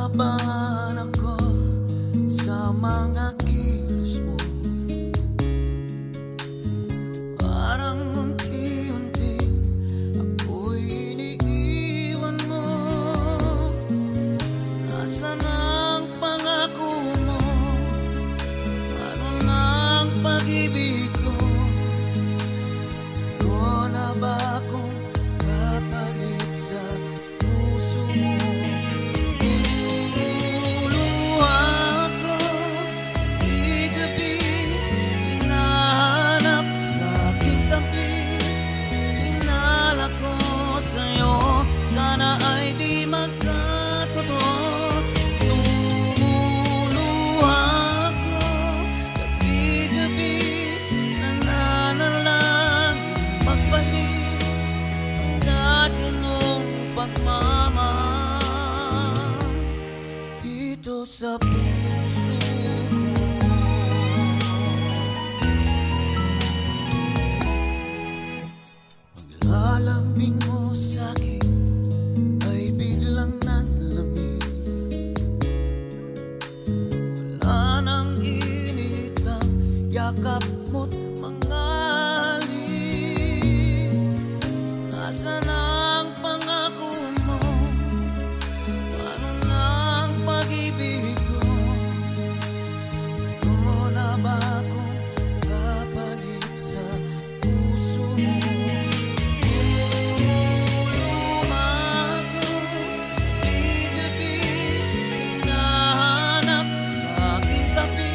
Napapahan ako sa mga kilos mo. Parang unti-unti ako'y iniiwan mo. Nasaan ang pangako mo? Ano na ang pag-ibig ko? Ikaw na ba akong kapalit sa puso mo? Sana ay di magkatotoo. Tumuluha ako gabi-gabi, nananalangin magbalik ang dati mong pagmamahal dito sa puso ko. Paglalambing mo sa'kin yakap mo't mga halik. Nasaan ang pangako mo? Ano na ang pag-ibig ko? Ikaw na ba akong kapalit sa puso mo? Lumuluma ako gabi-gabi, hinahanap sa aking tabi.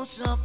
Sa